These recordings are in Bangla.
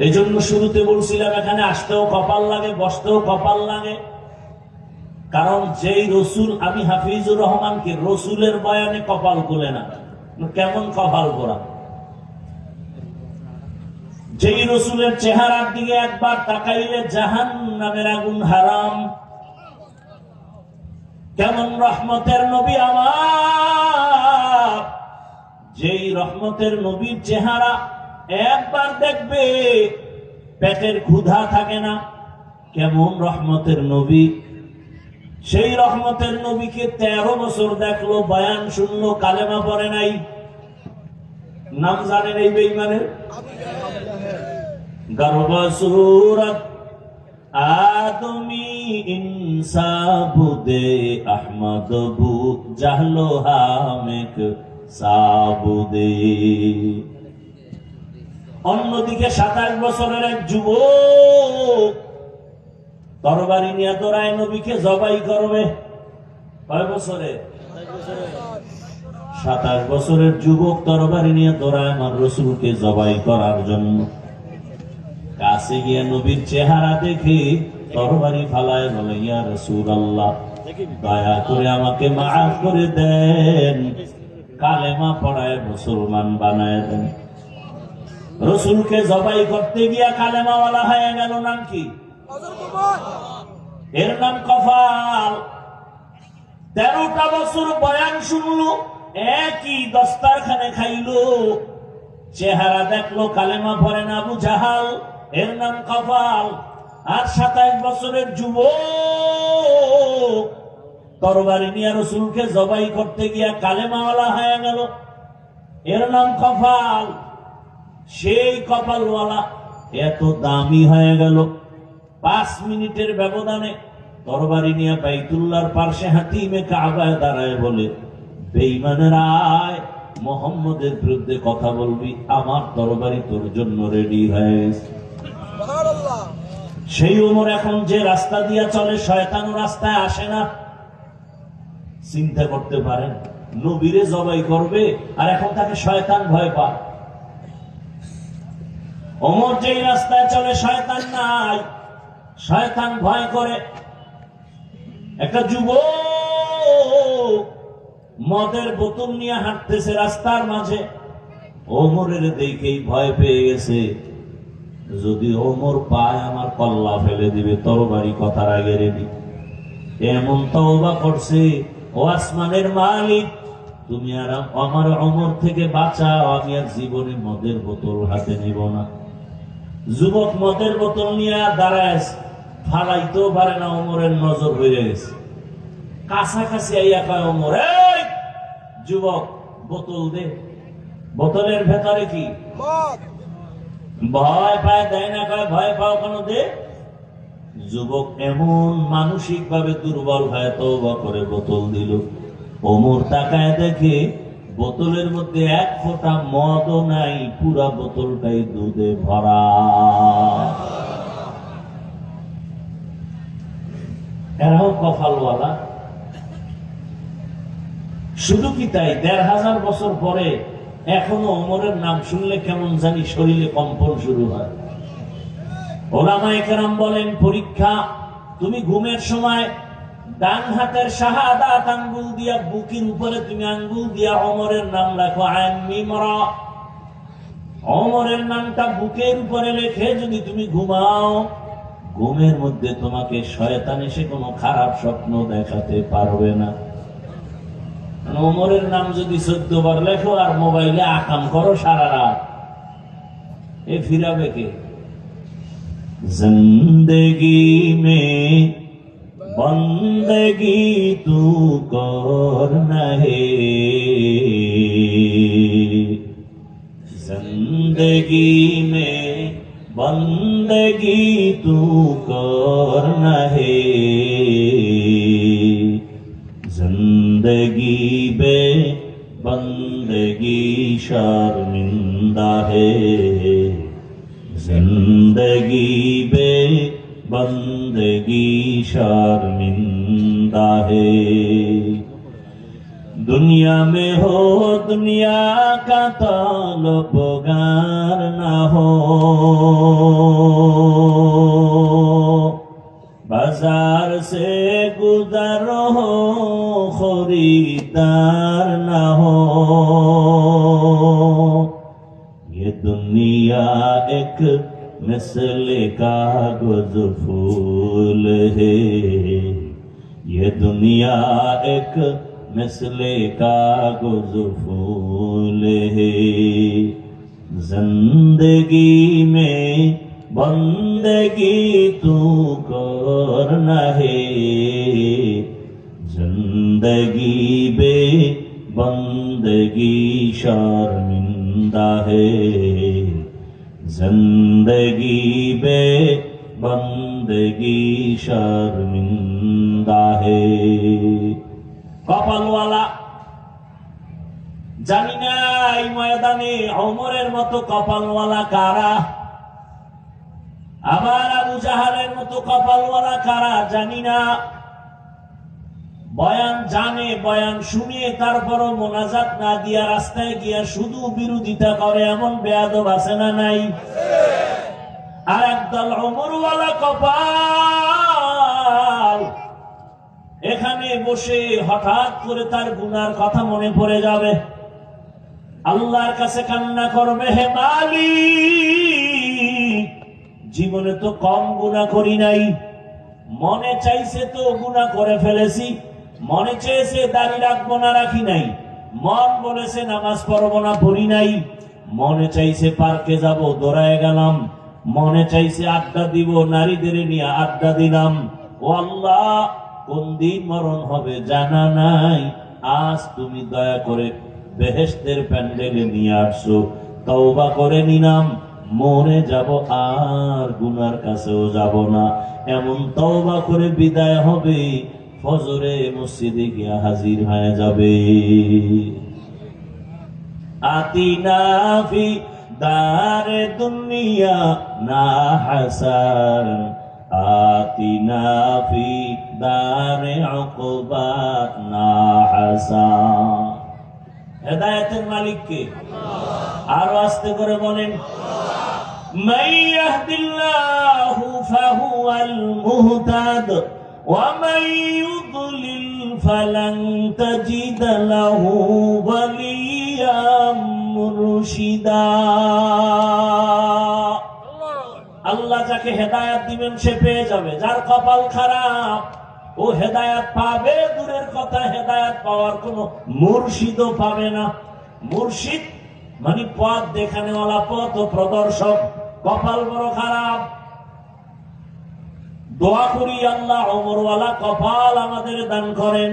এই জন্য শুরুতে বলছিলাম এখানে আসতেও কপাল লাগে, বসতেও কপাল লাগে। কারণ যেই রসুল, আমি হাফিজুর রহমানকে রসুলের বয়ানে কপাল খুলে না, কেমন কপাল পোড়া। যেই রসুলের চেহারার দিকে একবার তাকাইলে জাহান্নামের আগুন হারাম। কেমন রহমতের নবী আমার, যেই রহমতের নবীর চেহারা একবার দেখবে পেটের ক্ষুধা থাকে না। কেমন রহমতের নবী, সেই রহমতের নবীকে 13 বছর দেখলো, বয়ান শুনলো, কালেমা পড়ে নাই। নাম জানেন এই বেঈমানের? গর্ব সুরত আদমি ইনসাবুদে আহমদ বু জাহলো হামেক সাবুদে। অন্যদিকে 27 বছরের এক যুবক তরবারি নিয়ে দৌড়ায় নবীকে জবাই করবে। কয় বছরে? 27 বছরের যুবক তরবারি নিয়ে দৌড়ায় আমার রসুলকে জবাই করার জন্য। কাছে গিয়ে নবীর চেহারা দেখে তরবারি ফালায় বলে, ইয়া রাসূলুল্লাহ, দয়া করে আমাকে মাফ করে দেন, কালেমা পড়ায় মুসলমান বানায় দেন। রসুলকে জবাই করতে গিয়া কালেমাওয়ালা হয়ে গেল। নাম কি? এর নাম কফাল। 13টা বছর বয়ান শুনলো, একই দস্তারখানে খাইলো, চেহারা দেখলো কালেমা পড়ে না, আবু জাহাল। এর নাম কফাল। আর 27 বছরের যুবক তরবারি নিয়ে রসুলকে জবাই করতে গিয়া কালেমাওয়ালা হয়ে গেল। এর নাম কফাল। সেই কপালওয়ালা এত দামি হয়ে গেল, 5 মিনিটের ব্যবধানে তরবারি নিয়ে বাইতুল্লাহর পার্শ্বে হাতিমে কাবায় দাঁড়ায় বলে, বেঈমানের আয়, মোহাম্মদের বিরুদ্ধে কথা বলবি, আমার তরবারি তোর জন্য রেডি হয়ে গেছে। সেই ওমর এখন যে রাস্তা দিয়া চলে, শয়তান রাস্তায় আসে না। চিন্তা করতে পারেন, নবীরে জবাই করবে আর এখন তাকে শয়তান ভয় পায়। ওমর যেই রাস্তায় চলে শয়তান নাই, শয়তান ভয় করে। একটা যুবক মদের বোতল নিয়ে হাঁটতেছে রাস্তার মাঝে, ওমরের দেখেই ভয় পেয়ে গেছে, যদি ওমর পায় আমার কল্লা ফেলে দিবে, তরবারি কথার আগে রেডি। এমন তওবা করছে, ও আসমানের মালিক, তুমি আর আমার ওমর থেকে বাঁচাও, আমি আর জীবনে মদের বোতল হাতে নিব না। যুবক মদের বোতল নিয়ে দাঁড়ায়, ফালাইতেও পারে না, ওমরের নজর হয়ে গেছে। কাছাকাছি আইয়া কয় ওমর, এই যুবক বোতল দে। বোতলের ভেতরে কি? ভয় পায়, দেয় না, কয় ভয় পাও কেন, দে। যুবক এমন মানসিক ভাবে দুর্বল হয়ে তওবা করে বোতল দিল। ওমর তাকায় দেখে বোতলের মধ্যে 1 ফোঁটা মদও নাই, পুরা বোতলটাই দুধে ভরা। এরাও কপালওয়ালা। শুধু কি তাই, 1500 বছর পরে এখনো ওমরের নাম শুনলে কেমন জানি শরীরে কম্পন শুরু হয়। ওলামায়ে কেরাম বলেন, পরীক্ষা, তুমি ঘুমের সময় ডান হাতের শাহাদাত আঙ্গুল দিয়া বুকের উপরে তুমি আঙ্গুল দিয়া ওমরের নাম লেখো, আইন মিম রা। ওমরের নামটা বুকের উপরে লেখে যদি তুমি ঘুমাও, ঘুমের মধ্যে তোমাকে শয়তান এসে কোনো খারাপ স্বপ্ন দেখাতে পারবে না। ওমরের নাম যদি 14 বার লেখো আর মোবাইলে আকাম করো সারা রাত, এ ফিরাবে কে? জিন্দেগি মে বন্দগি তু করনা হে, जिंदगी में बंदगी तू करना है, जिंदगी बे बंदगी शर्मिंदा है, जिंदगी बे बंदगी शर्मिंदा है। दुनिया में हो दुनिया का तलबगार ना हो, बाजार से गुजर हो खरीदार ना हो। ये दुनिया एक मिसल कागज फूल है, ये दुनिया एक मिसले कागज फूल है। जिंदगी में बंदगी तू करना है, जिंदगी बे बंदगी शर्मिंदा है, जिंदगी बे बंदगी शर्मिंदा है। কপালওয়ালা জানি না এই ময়দানে ওমরের মতো কপালওয়ালা কারা, আবার আবু জাহালের মতো কপালওয়ালা কারা জানি না। বয়ান জানে, বয়ান শুনিয়ে তারপরও মোনাজাত না দিয়া রাস্তায় গিয়া শুধু বিরোধিতা করে এমন বেয়াদব আছে না নাই? আর একদল ওমরওয়ালা কপাল এখানে বসে হঠাৎ করে তার গুনার কথা মনে পড়ে যাবে, আল্লাহর কাছে কান্না করবে, হে মালিক, জীবনে তো কম গুনাহ করি নাই, মনে চাইছে তো গুনাহ করে ফেলেছি, মনে চেয়েছে দাড়ি রাখবো না রাখি নাই, মন বলেছে নামাজ পড়বো না পড়ি নাই, মনে চাইছে পার্কে যাব দৌড়ায় গেলাম, মনে চাইছে আড্ডা দিব নারীদের নিয়ে আড্ডা দিলাম। ও আল্লাহ, কোন দিন মরণ হবে জানা নাই, আজ তুমি দয়া করে বেহেশতের প্যান্ডেলে নিয়ে আসছো, তওবা করে নিলাম, মরে যাব আর গুনার কাছেও যাব না, এমন তওবা করে বিদায় হবে, ফজরে মসজিদে গিয়া হাজির হয়ে যাবে। আতিনা ফি দারে দুনিয়া না হাসান, আতিনা ফি দারে উকবা না হাসান। হেদায়েতের মালিক কে? আরো আস্তে করে বলেন, মান ইয়াহদিল্লাহু ফাহুয়াল মুহতাদ ওয়া মান ইউদ্লিল ফালান তাজিদ লাহু ওয়ালিয়াম মুরশিদা। আল্লাহ যাকে হেদায়াত দিবেন সে পেয়ে যাবে, যার কপাল খারাপ ও হেদায়াত পাবে দূরের কথা, হেদায়াত পাওয়ার কোন মুর্শিদও পাবে না। মুর্শিদ মানে পথ দেখানেওয়ালা, পথ ও প্রদর্শক। কপাল বড় খারাপ। দোয়া করি আল্লাহ ওমরওয়ালা কপাল আমাদের দান করেন।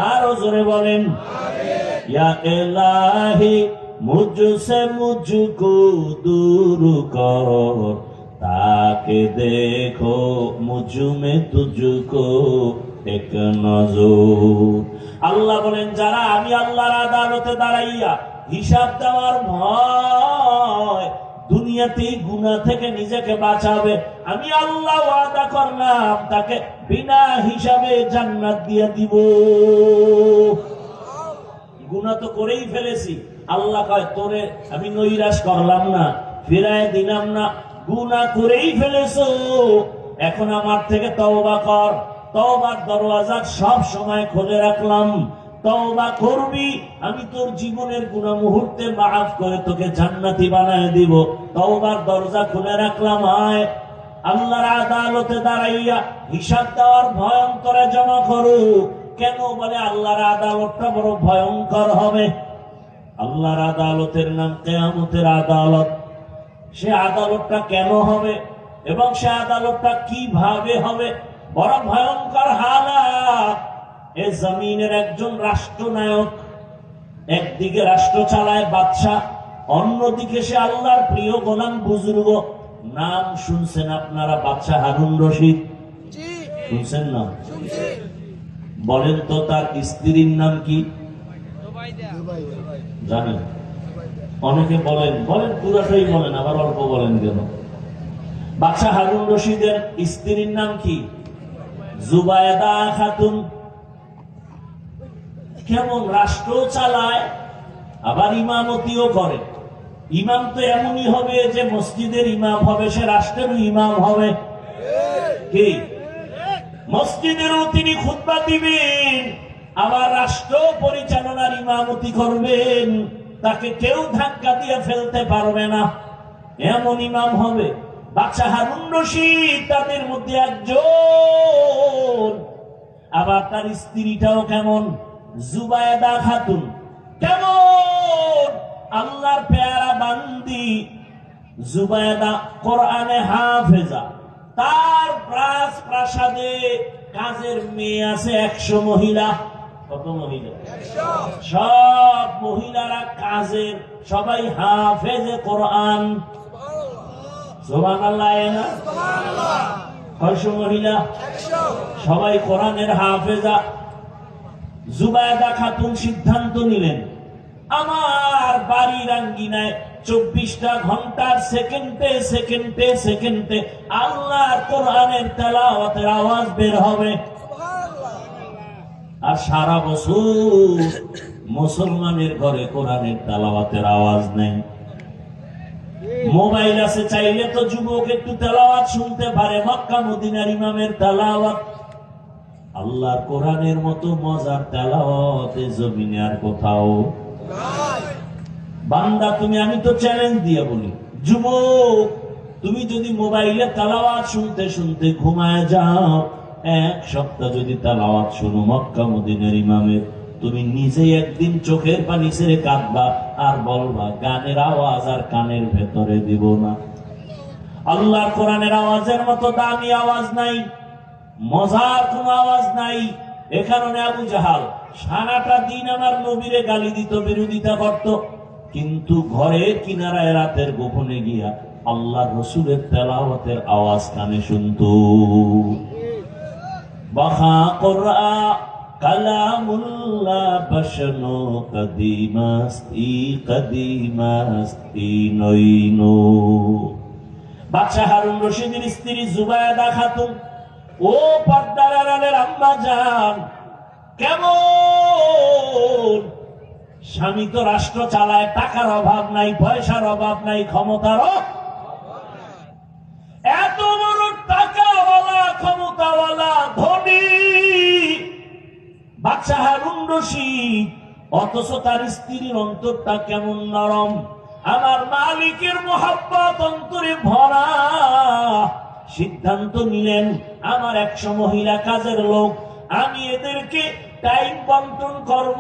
আর জোরে বলেন, ইয়া ইলাহি মুঝসে মুঝকো দূর কর, তাকে দেখো মুঝ মে তুঝকো এক নজর। আল্লাহ বলেন, যারা আমি আল্লাহর আদালতে দাঁড়াইয়া হিসাব দেওয়ার ভয় দুনিয়াতেই গুনাহ থেকে নিজেকে বাঁচাবে, আমি আল্লাহ ওয়াদা করলাম তাকে বিনা হিসাবে জান্নাত দিয়ে দিব। গুনাহ তো করেই ফেলেছি, আল্লাহ কয় তোরে আমি নৈরাশ করলাম না, ফিরায় দিলাম না, গুনাহ করেই ফেলেছো, এখন আমার থেকে তওবা কর। তওবার দরওয়াজা সব সময় খুলে রাখলাম, তওবা করবি, আমি তোর জীবনের গুনাহ মুহূর্তে মাফ করে তোকে জান্নাতি বানায় দিব। তওবার দরজা খুলে রাখলাম। আয় আল্লাহর আদালতে দাঁড়াইয়া হিসাব দেওয়ার ভয়ঙ্করে জমা করো। কেন বলে আল্লাহর আদালতটা বড় ভয়ঙ্কর হবে। আল্লাহর আদালতের নাম কিয়ামতের আদালত। সে আদালতটা কেন হবে এবং সে আদালতটা কিভাবে হবে, বড় ভয়ঙ্কর হালাত। এ জমিনের একজন রাষ্ট্রনায়ক, একদিকে রাষ্ট্র চালায় বাদশাহ, অন্যদিকে সে আল্লাহর প্রিয় গোলাম বুজুর্গ। নাম শুনছেন আপনারা বাদশাহ হারুন রশিদ? শুনছেন না? বলেন তো তার স্ত্রীর নাম কি জানেন? অনেকে বলেন, বলেন পুরাটাই বলেন, আবার অল্প বলেন কেন? বাদশাহ হারুন রশিদের স্ত্রীর নাম কি? জুবায়দা খাতুন। কেমন রাষ্ট্র চালায়, আবার ইমামতিও করে। ইমাম তো এমনই হবে যে মসজিদের ইমাম হবে, সে রাষ্ট্রেরও ইমাম হবে। কি মসজিদেরও তিনি খুতবা দিবেন, আবার রাষ্ট্র পরিচালনার ইমামতি করবেন। তাকে কেউ ধাক্কা দিয়ে ফেলতে পারবে না, এমন ইমাম হবে। বাদশাহ হারুন রশিদ তাদের মধ্যে একজন। আবার তার স্ত্রীটাও কেমন, জুবায়েদা খাতুন। কেমন আল্লাহর পেয়ারা বান্দি জুবায়েদা, কোরআনে হাফেজা। তার প্রাসাদে কাজের মেয়ে আছে 100 মহিলা। কত মহিলা? সব মহিলারা কাজের, সবাই হাফেজে কোরআন। সুবহানাল্লাহ। না কয়শো মহিলা? সবাই কোরআনের হাফেজা। জুবায়েদা খাতুন সিদ্ধান্ত নিলেন, আমার বাড়ির আঙ্গিনায় 24টা ঘন্টার সেকেন্ডে সেকেন্ডে সেকেন্ডে আল্লাহর কোরআনের তেলাওয়াতের আওয়াজ বের হবে। আর সারা বছর মুসলমানের ঘরে কোরআনের তেলাওয়াতের আওয়াজ নেই। মোবাইল আছে, চাইলে তো যুবক একটু তেলাওয়াত শুনতে পারে, মক্কা মদিনার ইমামের তেলাওয়াত। আল্লাহর কোরআনের মতো মজার তেলাওয়াত জমিনে আর কোথাও বান্দা তুমি, আমি তো চ্যালেঞ্জ দিয়ে বলি, যুবক তুমি যদি মোবাইলে তেলাওয়াত শুনতে শুনতে ঘুমায় যাও, 1 সপ্তাহ যদি তেলাওয়াত শুনো মক্কা মদিনার ইমামের, তুমি নিজে একদিন চোখের পানি ছেড়ে কাঁদবা আর বলবা গানের আওয়াজ আর কানের ভেতরে দিব না। আল্লাহর কোরআনের আওয়াজের মতো দামি আওয়াজ নাই, মজার কোন আওয়াজ নাই। এ কারণে আবু জাহাল সারাটা দিন আমার নবীরে গালি দিত, বিরোধিতা করত, কিন্তু ঘরের কিনারায় রাতের গোপনে গিয়া আল্লাহ রসুলের তেলাওয়াতের আওয়াজ কানে শুনত। বাহা কোরআ কালামুল্লাহ বশনো কদিমাস্তি কদিমাস্তি নইনো। বাদশাহ হারুন রশিদের স্ত্রী জুবায়েদা খাতুন, ও পর্দার আড়ালের আম্মা জান, কেমন স্বামী তো রাষ্ট্র চালায়, টাকার অভাব নাই, পয়সার অভাব নাই, ক্ষমতারও এত বড় টাকাওয়ালা ক্ষমতাওয়ালা ধনী বাদশাহ হারুন রশিদ, অথচ তার স্ত্রীর অন্তরটা কেমন নরম। আমার মালিকের মোহাব্বত অন্তরে ভরা। সিদ্ধান্ত নিলেন, আমার 100 মহিলা কাজের লোক, আমি এদেরকে টাইম বন্টন করব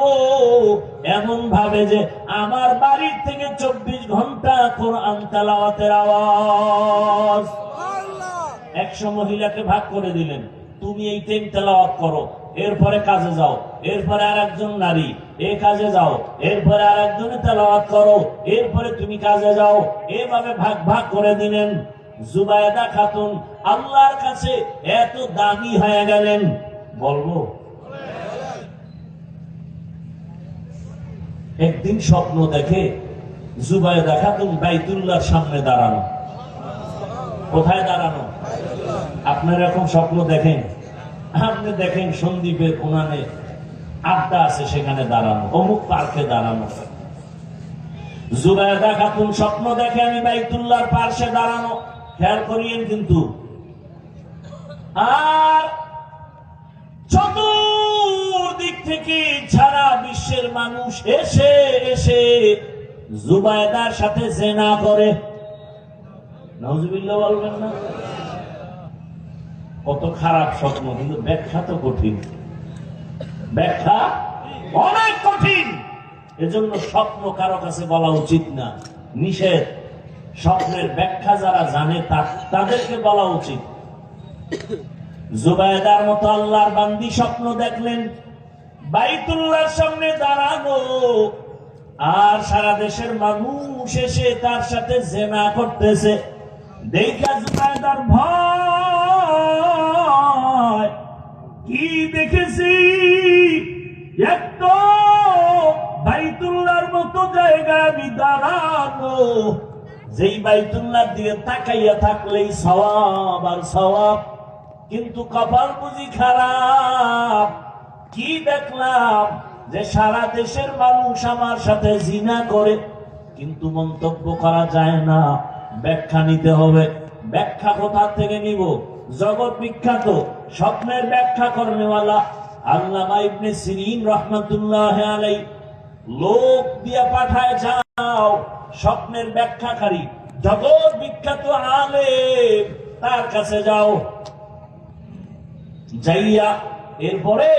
এমন ভাবে যে আমার বাড়ির থেকে 24 ঘন্টা কোরআন তেলাওয়াতের আওয়াজ। 100 মহিলাকে ভাগ করে দিলেন, তুমি এই টাইম তেলাওয়াত করো, এরপরে কাজে যাও, এরপরে আরেকজন নারী এই কাজে যাও, এরপরে আরেকজনে তেলাওয়াত করো, এরপরে তুমি কাজে যাও। এভাবে ভাগ ভাগ করে দিলেন। জুবায়েদা খাতুন আল্লাহর কাছে এত দামি হয়ে গেলেন, বলবো একদিন স্বপ্ন দেখে জুবায়েদা খাতুন বাইতুল্লাহর সামনে দাঁড়ানো। কোথায় দাঁড়ানো? আপনারা এরকম স্বপ্ন দেখেন? আপনি দেখেন সন্দ্বীপের কোনানে আড্ডা আছে, সেখানে দাঁড়ানো, অমুক পার্কে দাঁড়ানো। জুবায়েদা খাতুন স্বপ্ন দেখে আমি বাইতুল্লাহর পার্শ্বে দাঁড়ানো। খেয়াল করিয়েন কিন্তু। আর চতুর্দিক থেকে সারা বিশ্বের মানুষ এসে এসে জুবায়েদার সাথে জেনা করে। নাউজুবিল্লাহ বলবেন না? কত খারাপ স্বপ্ন, কিন্তু ব্যাখ্যা তো কঠিন, ব্যাখ্যা অনেক কঠিন। এজন্য স্বপ্ন কারো কাছে বলা উচিত না, নিষেধ। স্বপ্নের ব্যাখ্যা যারা জানে তাদেরকে বলা উচিত। জুবায়েদার মতো আল্লাহর বান্দি স্বপ্ন দেখলেন বাইতুল্লাহর সামনে দাঁড়ানো, আর সারা দেশের মানুষ এসে তার সাথে জেনা করতেছে। দেখা জুবায়েদার ভয়, কি দেখেছি, একদম বাইতুল্লাহর মতো জায়গায় আমি দাঁড়ানো, যেই বাইতুল্লাহর দিকে তাকাইয়া থাকলেই সওয়াব আর সওয়াব, কিন্তু কপাল বুঝি খারাপ। কি দেখলাম, যে সারা দেশের মানুষ আমার সাথে জিনা করে, কিন্তু মন্তব্য করা যায় না, ব্যাখ্যা নিতে হবে। ব্যাখ্যা কোথা থেকে নিব? জগৎ বিখ্যাত স্বপ্নের ব্যাখ্যা করনেওয়ালা আল্লামা ইবনে সিরিন রহমাতুল্লাহ আলাইহি লোক দিয়া পাঠায়, যাও স্বপ্নের ব্যাখ্যাকারী জগৎ বিখ্যাত আলেম তার কাছে যাও, যাইয়া এরপরে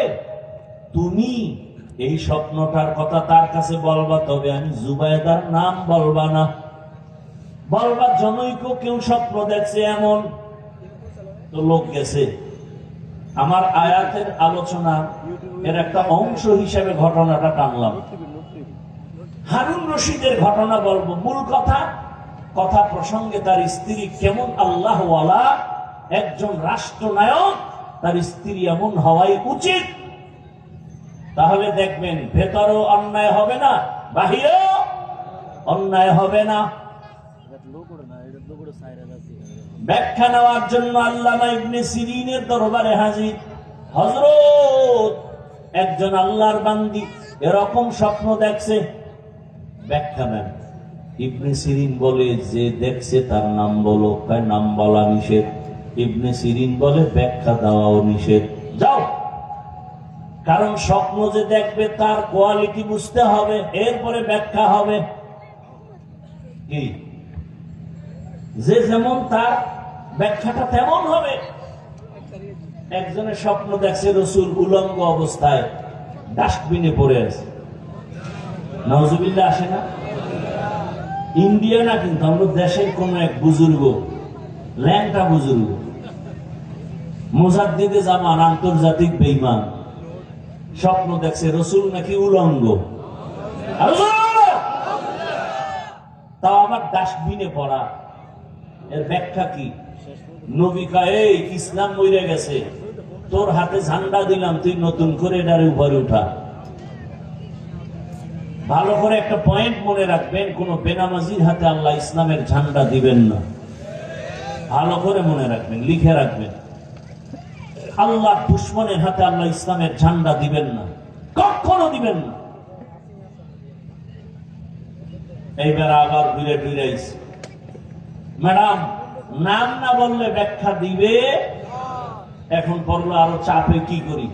তুমি এই স্বপ্নটার কথা তার কাছে বলবা, তবে আমি জুবায়দার নাম বলবা না। বলবা জনৈক কেউ স্বপ্ন দেখছে এমন। তো লোক গেছে। আমার আয়াতের আলোচনা এর একটা অংশ হিসেবে ঘটনাটা টানলাম। হারুন রশিদের ঘটনা বলবো। মূল কথা প্রসঙ্গে তার স্ত্রী কেমন আল্লাহওয়ালা একজন রাষ্ট্রনায়ক, তার স্ত্রী এমন হওয়াই উচিত। তাহলে দেখবেন ভেতরেও অন্যায় হবে না, বাহিরেও অন্যায় হবে না। ব্যাখ্যা নেওয়ার জন্য আল্লামা ইবনে সিরিনের দরবারে হাজির। হযরত, একজন আল্লাহর বান্দি এরকম স্বপ্ন দেখছে, ব্যাখ্যা নেন। ইবনে সিরিন বলে, যে দেখছে তার নাম বলো। তাই নাম বলা নিষেধ। ইবনে সিরিন বলে, ব্যাখ্যা দেওয়াও নিষেধ। যাও, কারণ স্বপ্ন যে দেখবে তার কোয়ালিটি বুঝতে হবে, এরপরে ব্যাখ্যা হবে। কি যে যেমন তার ব্যাখ্যাটা তেমন হবে। একজনের স্বপ্ন দেখছে রাসূল উলঙ্গ অবস্থায় ডাস্টবিনে পড়ে আছে। নাউজুবিল্লাহ, আসে না? ইন্ডিয়া না, কিন্তু আমরা দেশের কোন এক বুজুর্গ, ল্যাংটা বুজুর্গ, মুজাদ্দিদে জামান, আন্তর্জাতিক বেঈমান, স্বপ্ন দেখছে রাসূল নাকি উলঙ্গ, তাও আবার ডাস্টবিনে পড়া। এর ব্যাখ্যা কি? নবী কয়, এই ইসলাম মরে গেছে, তোর হাতে ঝান্ডা দিলাম, তুই নতুন করে এটার উপরে উঠা। ভালো করে একটা পয়েন্ট মনে রাখবেন, কোন বেনামাজির হাতে আল্লাহ ইসলামের ঝান্ডা দিবেন না। ভালো করে মনে রাখবেন, লিখে রাখবেন। আল্লাহ দুশ্মনের হাতে আল্লাহ ইসলামের ঝান্ডা দিবেন না, কখনো দিবেন না। এইবার আবার ঘুরে ফিরে আইছে। ম্যাডাম, নাম না বললে ব্যাখ্যা দিবে। এখন পড়লো আরো চাপে, কি করি?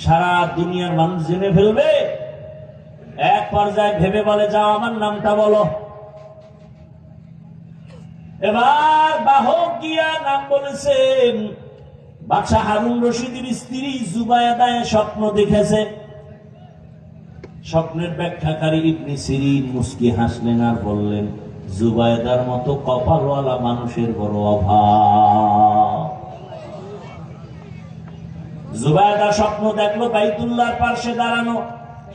সারা দুনিয়ার মানুষ জেনে ফেলবে। এক পর্যায়ে ভেবে বলে, যাও আমার নামটা বলো। এবার বাহক গিয়া নাম বলেছেন। বাদশাহ হারুন রশিদের স্ত্রী জুবায়দা স্বপ্ন দেখেছে। স্বপ্নের ব্যাখ্যাকারী ইবনে সিরিন মুস্কি হাসলেন আর বললেন, জুবায়দার মতো কপালওয়ালা মানুষের বড় অভাব। জুবায়দা স্বপ্ন দেখলো বাইতুল্লাহর পাশে দাঁড়ানো,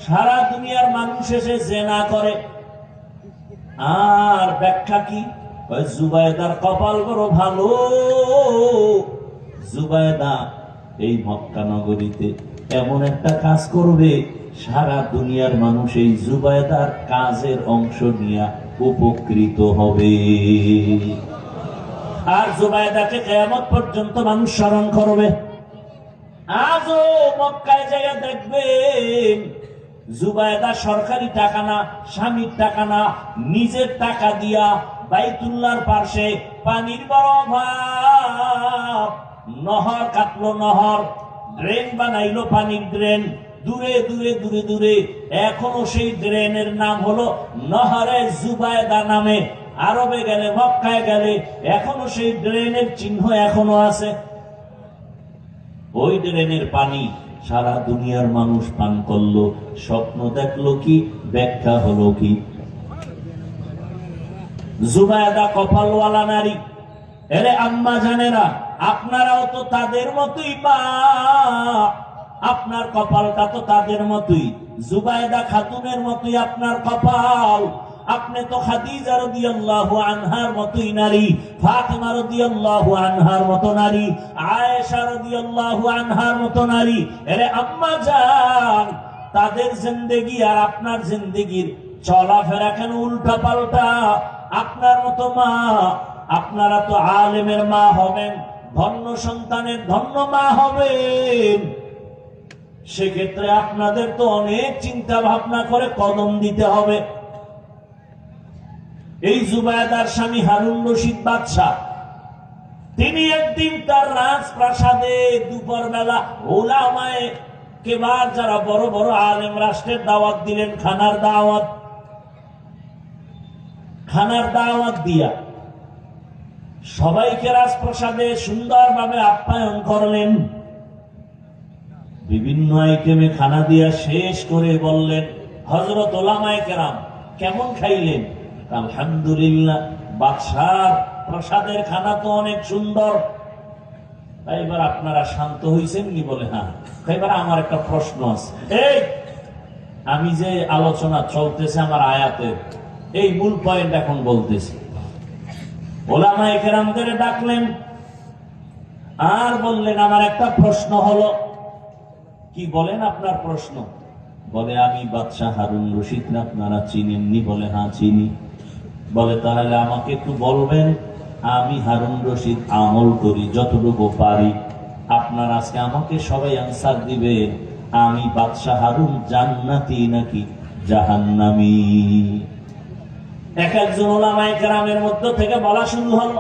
সারা দুনিয়ার মানুষ এসে জেনা করে। আর ব্যাখ্যা কি? জুবায়দার কপাল বড় ভালো। জুবায়দা এই মক্কা নগরীতে এমন একটা কাজ করবে, সারা দুনিয়ার মানুষ এই জুবায়দার কাজের অংশ নিয়ে উপকৃত হবে। আর জুবায়দাকে কিয়ামত পর্যন্ত মানুষ স্মরণ করবে। আজও মক্কায় জায়গা দেখবেন, জুবায়দা সরকারি টাকা না, স্বামীর টাকা না, নিজের টাকা দিয়া বাইতুল্লাহর পাশে পানির বড় অভাব, নহর কাটলো, নহর ড্রেন বানাইলো, পানির ড্রেন। দূরে দূরে দূরে দূরে এখনো সেই ড্রেনের নাম হলো নহরে জুবায়দা নামে। আরবে গেলে, মক্কায় গেলে এখনো সেই ড্রেনের চিহ্ন এখনো আছে। ওই ড্রেনের পানি সারা দুনিয়ার মানুষ পান করলো। স্বপ্ন দেখলো কি, ব্যাখ্যা হলো কি? জুবায়দা কপালওয়ালা নারী। এরে আম্মা জানেরা, আপনারাও তো তাদের মতোই, বা আপনার কপালটা তো তাদের মতোই, জুবায়দা খাতুনের মতোই আপনার কপাল। আপনি তো খাদিজা রাদিয়াল্লাহু আনহার মতোই নারী, ফাতিমা রাদিয়াল্লাহু আনহার মতো নারী, আয়েশা রাদিয়াল্লাহু আনহার মতো নারী। এরে আম্মা জান, তাদের জিন্দেগি আর আপনার জিন্দেগির চলাফেরা কেন উল্টা পাল্টা? আপনার মতো মা, আপনারা তো আলেমের মা হবেন, ধন্য সন্তানের ধন্য মা হবেন। সেক্ষেত্রে আপনাদের তো অনেক চিন্তা ভাবনা করে কদম দিতে হবে। এই জুবায়দার স্বামী হারুন রশিদ বাদশাহ, তিনি একদিন তার রাজপ্রাসাদে দুপুর বেলা ওলামায়ে কেবার যারা বড় বড় আলেম রাষ্ট্রের দাওয়াত দিলেন, খানার দাওয়াত দিয়া সবাইকে রাজপ্রাসাদে সুন্দরভাবে আপ্যায়ন করলেন। বিভিন্ন আইটেমে খানা দিয়া শেষ করে বললেন, হযরত ওলামায়ে কেরাম কেমন খাইলেন? আলহামদুলিল্লাহ, বাদশার প্রসাদের খানা তো অনেক সুন্দর। তাই এবার আপনারা শান্ত হইছেন নি? বলে হ্যাঁ। এবার আমার একটা প্রশ্ন আছে, এই আমি যে আলোচনা চলতেছে আমার আয়াতের এই মূল পয়েন্ট এখন বলতেছি। ওলামায়ে কেরামদের ডাকলেন আর বললেন, আমার একটা প্রশ্ন হলো। কি বলেন আপনার প্রশ্ন? বলে, আমি বাদশাহ হারুন রশিদ আপনারা চিনেননি? বলে হ্যাঁ চিনি। বলে তাহলে আমাকে একটু বলবেন, আমি হারুন রশিদ আমল করি যতটুকু পারি, আপনার আজকে আমাকে সবাই আনসার দিবে, আমি বাদশাহ হারুন জান্নাতি নাকি জাহান্নামী? এক একজন ওলামায়ে কেরামের মধ্য থেকে বলা শুরু হলো,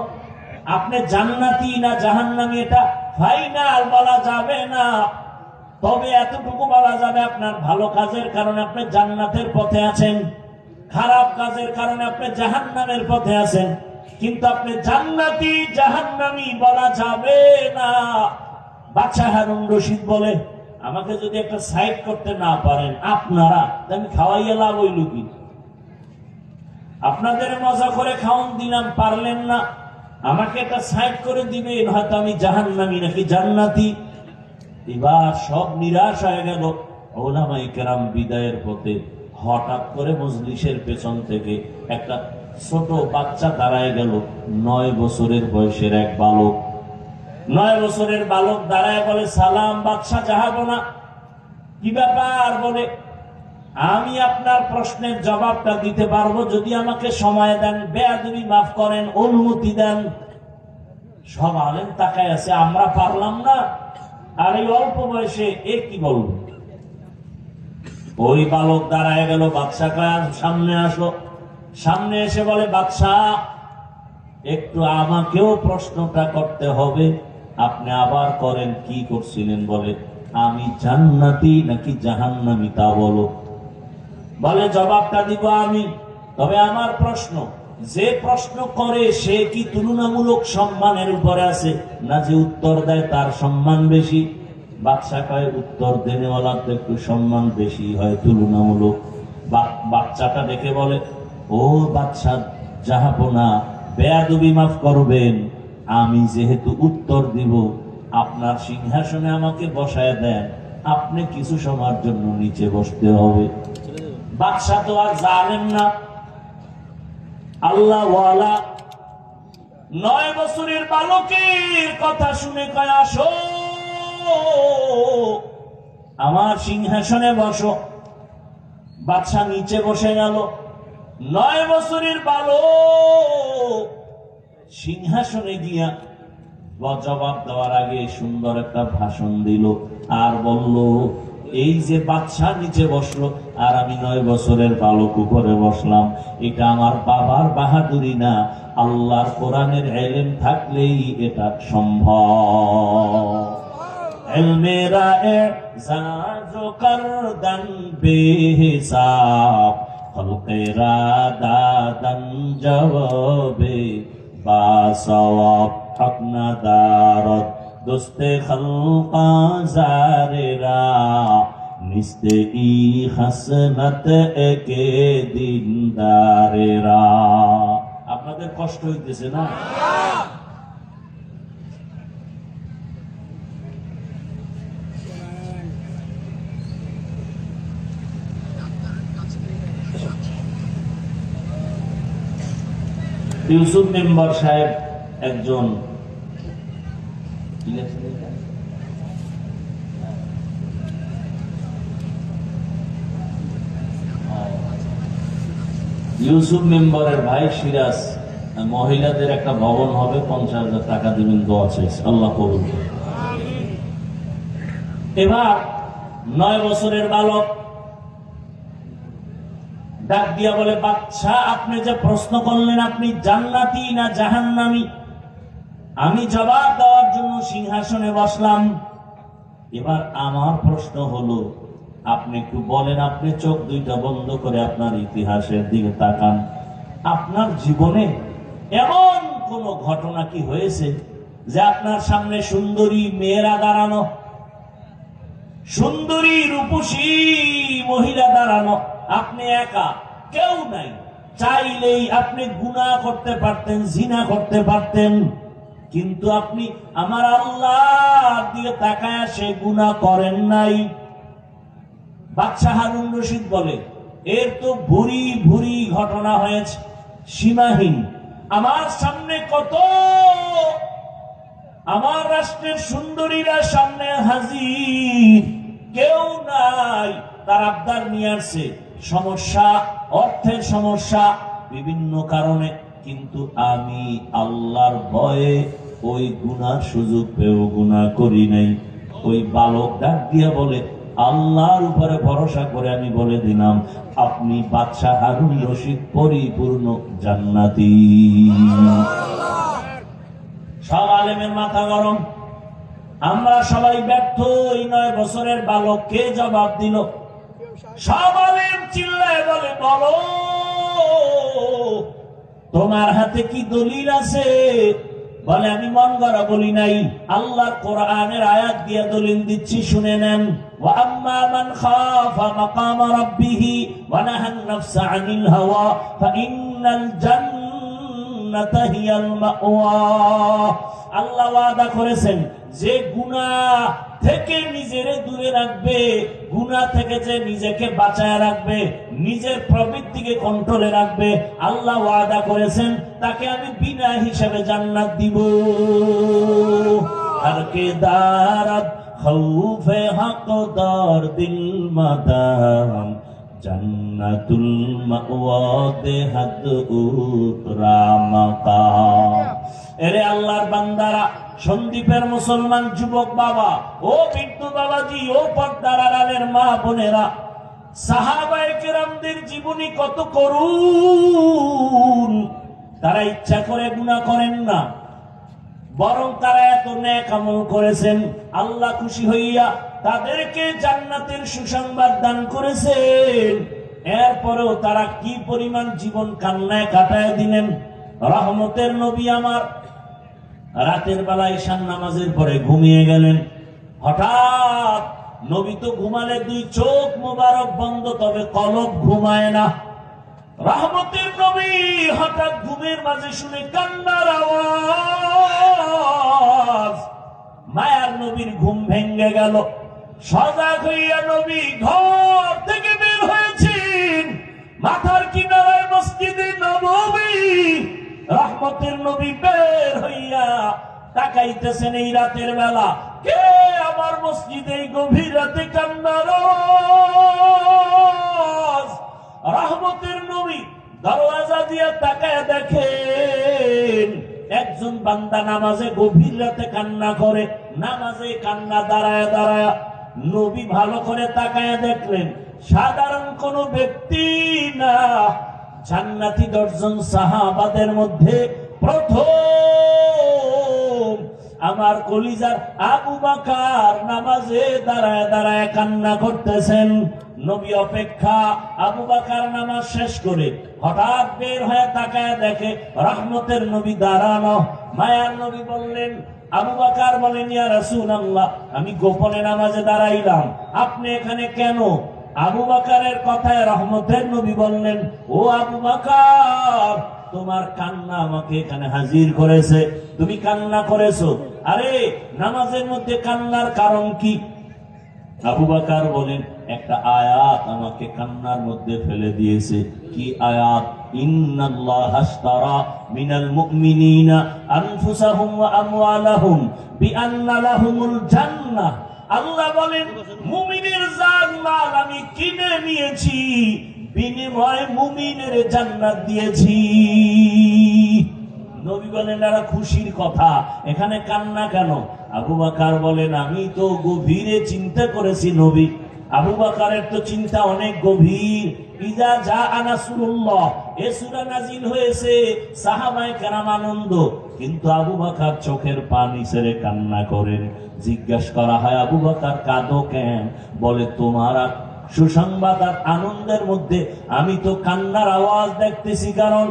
আপনি জান্নাতি না জাহান্নামী এটা ফাইনাল বলা যাবে না, তবে এতটুকু বলা যাবে আপনার ভালো কাজের কারণে আপনি জান্নাতের পথে আছেন, খারাপ কাজের কারণে আপনি জাহান্নামের পথে আছেন, কিন্তু আপনি জান্নাতি জাহান্নামী বলা যাবে না। বাদশাহ হারুন রশিদ বলে, আমাকে যদি একটা সাইড করতে না পারেন আপনারা, আমি খাওয়াইয়া লাভ হইল কি? আপনাদের মজা করে খাওয়ান দিলাম, পারলেন না, আমাকে একটা সাইড করে দিবেন, হয়তো আমি জাহান্নামী নাকি জান্নাতি। এবার সব নিরাশ হয়ে গেল। ওলামায়ে কেরাম বিদায়ের পথে হঠাৎ করে মজলিসের পেছন থেকে একটা ছোট বাচ্চা দাঁড়ায় গেল, 9 বছরের বয়সের এক বালক। 9 বছরের বালক দাঁড়ায় বলে, সালাম বাদশাহ জাহাপনা। কি ব্যাপার? বলে, আমি আপনার প্রশ্নের জবাবটা দিতে পারবো যদি আমাকে সময় দেন, বেয়াদবি মাফ করেন, অনুমতি দেন। সব আলেম তাকায় আছে, আমরা পারলাম না, আর এই অল্প বয়সে এ কি বলবো? ওই বালক দাঁড়ায় গেল, বাদশাহ কয় সামনে আসো। সামনে এসে বলে, বাদশাহ একটু আমাকেও প্রশ্নটা করতে হবে। আপনি আবার করেন। কি করছিলেন? বলে, আমি জান্নাতি নাকি জাহান্নামী তা বলো। বলে, জবাবটা দিব আমি, তবে আমার প্রশ্ন, যে প্রশ্ন করে সে কি তুলনামূলক সম্মানের উপরে আছে, না যে উত্তর দেয় তার সম্মান বেশি? বাদশাহ কয়, উত্তর দেনেওয়ালার তো একটু সম্মান বেশি হয় তুলনামূলক। বাচ্চাটা দেখে বলে, ও বাদশাহ জাহাপনা, বেয়াদবি মাফ করবেন, আমি যেহেতু উত্তর দিব, আপনার সিংহাসনে আমাকে বসায় দেন, আপনি কিছু সময়ের জন্য নিচে বসতে হবে। বাদশাহ তো আর জানেন না, আল্লাহ ওয়ালা। 9 বছরের বালকের কথা শুনে কয়, আসো আমার সিংহাসনে বসো। বাদশাহ নিচে বসে গেল। 9 বছরের বালক সিংহাসনে গিয়া জবাব দেওয়ার আগে সুন্দর একটা ভাষণ দিল আর বলল, এই যে বাদশাহ নিচে বসলো আর আমি 9 বছরের বালক উপরে বসলাম, এটা আমার বাবার বাহাদুরি না, আল্লাহর কোরআনের ইলম থাকলেই এটা সম্ভব। ইলমেরা এজাজো করদান বেহিসাব, খলকেরা দাদান জবাবে বাসওয়াব, হক না দারত দোস্তে খলকা জারেরা, নিস্তে ই হাসনাত একে দিনদারেরা। আপনাদের কষ্ট হইতেছে না? ইউসুফ মেম্বার সাহেব একজন ইউসুফ মেম্বারের ভাই সিরাজ, মহিলাদের একটা ভবন হবে, 50,000 টাকা দিবেন, দোয়া চাইছে, আল্লাহ কবুল করুন। এবার 9 বছরের বালক ডাক দিয়া বলে, বাদশা আপনি যে প্রশ্ন করলেন আপনি জান্নাতি না জাহান্নামী, আমি জবাব দেওয়ার জন্য সিংহাসনে বসলাম। এবার আমার প্রশ্ন হলো, আপনি একটু বলেন, আপনি চোখ দুইটা বন্ধ করে আপনার ইতিহাসের দিকে তাকান, আপনার জীবনে এমন কোন ঘটনা কি হয়েছে যে আপনার সামনে সুন্দরী মেয়েরা দাঁড়ানো, সুন্দরী রূপসী মহিলা দাঁড়ানো, আপনি একা, কেউ নাই, চাইলেই আপনি গুনাহ করতে পারতেন, জিনা করতে পারতেন, কিন্তু আপনি আমার আল্লাহর দিকে তাকায় সে গুনাহ করেন নাই। বাদশাহ হারুন রশিদ বলে, এর তো ভুরি ভুরি ঘটনা হয়েছে, সীমাহীন। আমার সামনে কত আমার রাষ্ট্রের সুন্দরীরা সামনে হাজির, কেউ নাই, তার আবদার নিয়ে আসছে, সমস্যা, অর্থের সমস্যা, বিভিন্ন কারণে, কিন্তু আমি আল্লাহর ভয়ে ওই গুনার সুযোগ পেয়েও গুনাহ করি নাই। ওই বালক ডাক দিয়া বলে, আল্লাহর উপরে ভরসা করে আমি বলে দিলাম, আপনি বাদশাহ হারুন রশিদ পরিপূর্ণ জান্নাতি। সব আলেমের মাথা গরম, আমরা সবাই ব্যর্থ। এই 9 বছরের বালককে জবাব দিল। সব আলেম চিল্লায় বলে, বলো তোমার হাতে কি দলিল আছে? বলে, আমি মন গড়া বলি নাই, আল্লাহর কোরআনের আয়াত দিয়ে দলিল দিচ্ছি, শুনে নেন। ওয়া আম্মা মান খাফা মাকাম রাব্বিহি ওয়া নাহান নাফসা আনিল হাওয়া ফাইন্নাল জান্নাতা হিয়াল মাওয়া। আল্লাহ ওয়াদা করেছেন, যে গুনাহ থেকে নিজেরে দূরে রাখবে, গুনাহ থেকে যে নিজেকে বাঁচায় রাখবে, নিজের প্রবৃত্তিকে কন্ট্রোলে রাখবে, আল্লাহ ওয়াদা করেছেন তাকে আমি বিনা হিসাবে জান্নাত দিব। আর কে দারাত খৌফে হকদার দিল মাদাম জান্নাতুল মাওয়া দেহাত উতরা মাকাম। এরে আল্লাহর বান্দারা, সন্দীপের মুসলমান যুবক বাবা, ও বৃদ্ধ বাবাজি, ও পর্দার আড়ালের মা বোনেরা, সাহাবায়ে কেরামদের জীবনী কত করুণ। তারা ইচ্ছা করে গুনাহ করেন না, বরং তারা এত নেক আমল করেছেন, আল্লাহ খুশি হইয়া তাদেরকে জান্নাতের সুসংবাদ দান করেছেন। এরপরেও তারা কি পরিমাণ জীবন কান্নায় কাটায় দিলেন। রহমতের নবী আমার রাতের বেলা ঈশান নামাজের পরে ঘুমিয়ে গেলেন। হঠাৎ নবী তো ঘুমালে 2 চোখ মোবারক বন্ধ, তবে কলব ঘুমায় না। রহমতের নবী হঠাৎ ঘুমের মাঝে শুনে কান্নার আওয়াজ। মায়ার নবীর ঘুম ভেঙে গেল। সজাগ হইয়া নবী ঘর থেকে বের হয়েছেন। মাথার কিনারায় মসজিদে নববী। রহমতের নবী বের হইয়া তাকাইতেছেন এই রাতের বেলা, কে আমার মসজিদে এই গভীর রাতে কান্নার আওয়াজ। রহমতের নবী দরওয়াজা দিয়ে তাকায় দেখেন একজন বান্দা নামাজে গভীর রাতে কান্না করে, নামাজে কান্না দাঁড়ায় দাঁড়ায়। নবী ভালো করে তাকায় দেখলেন সাধারণ কোন ব্যক্তি না, জান্নাতি 10 জন সাহাবাদের মধ্যে প্রথম আমার কলিজার আবু বকর নামাজে দাঁড়ায় দাঁড়ায় কান্না করতেছেন। নবী অপেক্ষা। আবু বকর নামাজ শেষ করে হঠাৎ বের হয়ে তাকায় দেখে রহমতের নবী দাঁড়ানো। মায়ার নবী বললেন, আবু বকর বলেন, ইয়া রাসূলুল্লাহ, আমি গোপনে নামাজে দাঁড়াইলাম, আপনি এখানে কেন? আবু বকরের কথায় রহমতের নবী বললেন, ও আবু বকর, তোমার কান্না আমাকে এখানে হাজির করেছে, তুমি কান্না করেছো। আরে নামাজের মধ্যে কান্নার কারণ কি? আবু বকর বলেন, একটা আয়াত আমাকে কান্নার মধ্যে ফেলে দিয়েছে। কি আয়াত? ইন্নাল্লাহা আশতারা মিনাল মুমিনিনা আনফুসাহুম ওয়া আমওয়ালাহুম বিআন্না লাহুমুল জান্নাহ। আল্লাহ বলেন, মুমিনের জান মাল আমি কিনে নিয়েছি, বিনিময়ে মুমিনের জান্নাত দিয়েছি। নবী বলেন, এটা খুশির কথা, এখানে কান্না কেন? আবু বকর বলেন, আমি তো গভীরে চিন্তা করেছি নবী, আবু বকরের তো চিন্তা অনেক গভীর। ইজা জাআ নাসরুল্লাহ, এ সূরা নাযিল হয়েছে, সাহাবায়ে কেরাম আনন্দ, কিন্তু আবু বকর চোখের পানি ছেড়ে কান্না করেন। জিজ্ঞাসা করা হয়, আবু বকর কাঁদো কেন? বলে, তোমার সুসংবাদ আর আনন্দের মধ্যে আমি তো কান্নার আওয়াজ দেখতেছি, কারণ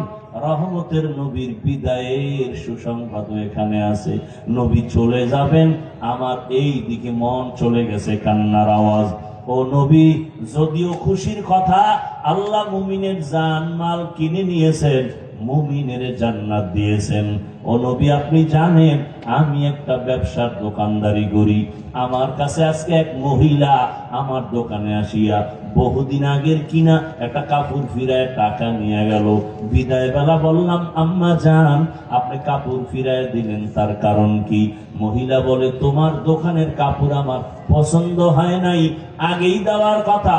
রহমতের নবীর বিদায়ের সুসংবাদ এখানে আছে। নবী চলে যাবেন, আমার এই দিকে মন চলে গেছে কান্নার আওয়াজ। ও নবী, যদিও খুশির কথা, আল্লাহ মুমিনের জান মাল কিনে নিয়েছেন, মুমিনের জান্নাত দিয়েছেন। ও নবী, আপনি জানেন আমি একটা ব্যবসার দোকানদারি করি। আমার কাছে আজকে এক মহিলা আমার দোকানে আসিয়া বহুদিন আগের কিনা একটা কাপড় ফিরায় টাকা নিয়ে গেল। বিদায় বেলা বললাম, আম্মা জান, আপনি কাপড় ফিরায় দিলেন, তার কারণ কি? মহিলা বলে, তোমার দোকানের কাপড় আমার পছন্দ হয় নাই, আগেই দেওয়ার কথা,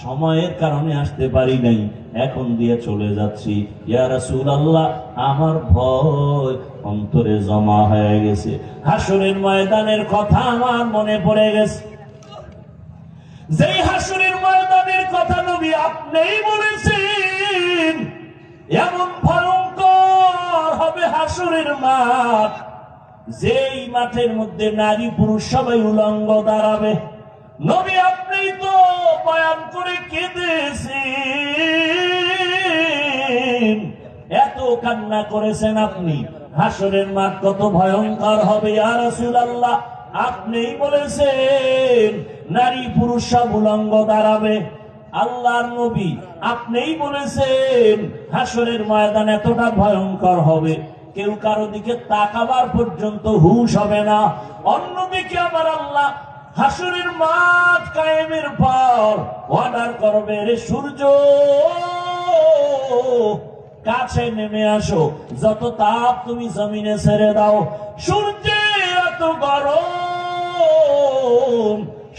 সময়ের কারণে আসতে পারি নাই, এখন দিয়ে চলে যাচ্ছি। ইয়া রাসূলুল্লাহ, আমার ভয় অন্তরে জমা হয়ে গেছে। হাসরের ময়দানের কথা আমার মনে পড়ে গেছে। যেই হাসরের ময়দানের কথা নবী আপনিই বলেছেন, এমন ভয়ঙ্কর হবে হাসরের মাঠ, যেই মাঠের মধ্যে নারী পুরুষ সবাই উলঙ্গ দাঁড়াবে। নবী আপনি তো বয়ান করে কেঁদেছেন, এত কান্না করেছেন আপনি। হাসরের মাঠ কত ভয়ঙ্কর হবে ইয়া রাসূলুল্লাহ, আপনিই বলেছেন নারী পুরুষ সব উলঙ্গ দাঁড়াবে। আল্লাহর নবী আপনিই বলেছেন হাসরের ময়দান এতটা ভয়ঙ্কর হবে, কেউ কারো দিকে তাকাবার পর্যন্ত হুঁশ হবে না। অন্যদিকে আমার আল্লাহ হাসরের মাঠ কায়েমের পর অর্ডার করবে, রে সূর্য কাছে নেমে আসো, যত তাপ তুমি জমিনে ছেড়ে দাও। সূর্যের এত গরম,